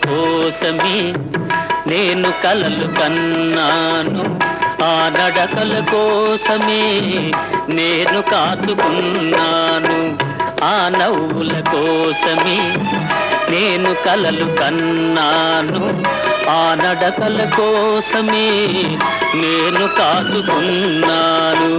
కోసమే నేను కలలు కన్నాను, ఆ నడకల కోసమే నేను కాచుకున్నాను. ఆ నవ్వుల కోసమే నేను కలలు కన్నాను, ఆ నడకల కోసమే నేను కాచుకున్నాను.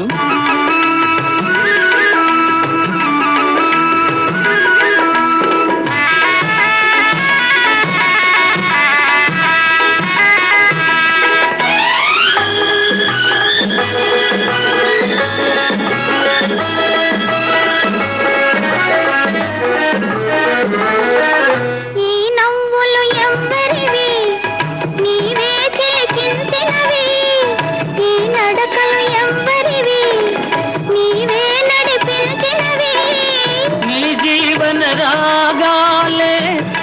రాగాలే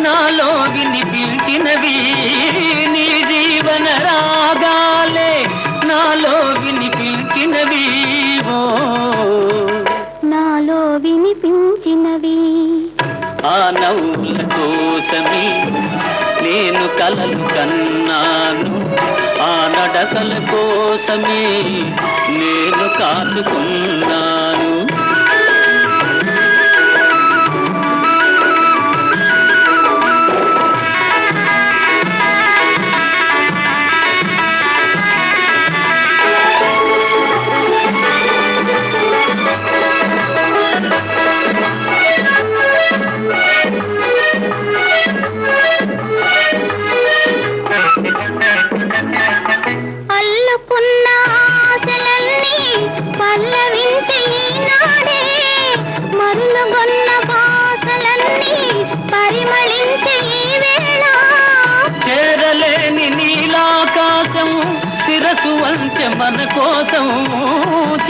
నాలో వినిపించినవి, నీ జీవన రాగాలే నాలో వినిపించినవి, ఓ నాలో వినిపించినవి. ఆ నవ్వుల కోసమే నేను కలలు కన్నాను, ఆ నడకల కోసమే నేను కాచుకున్నాను. అల్లుకున్న ఆశలన్నీ పల్లవించే ఈనాడే, మరులుగొన్న భాషలన్నీ పరిమళించే ఈ వేళ. చేరలేని నీలాకాశం శిరసు వంచె మన కోసం,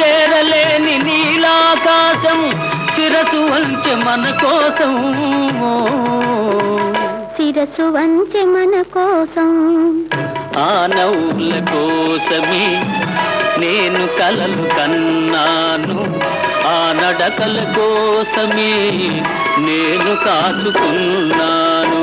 చేరలేని నీలాకాశం శిరసు వంచె మన కోసం, శిరసు వంచె మన కోసం. ఆ నవ్వుల కోసమే నేను కలలు కన్నాను, ఆ నడకల కోసమే నేను కాచుకున్నాను.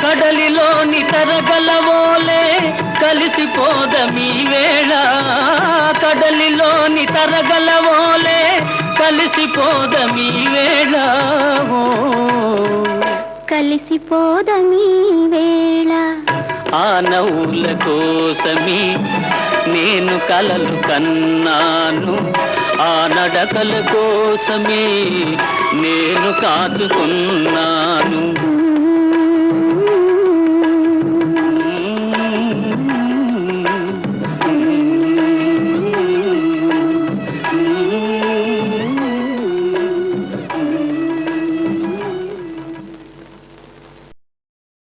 కడలిలోని తరగలవోలే కలిసిపోదమీ వేళ, కడలిలోని తరగలవోలే కలిసిపోదమీ వేళ, కలిసిపోదమీ వేళ. ఆ నవ్వుల కోసమే నేను కలలు కన్నాను, ఆ నడకల కోసమే నేను కాచుకున్నాను.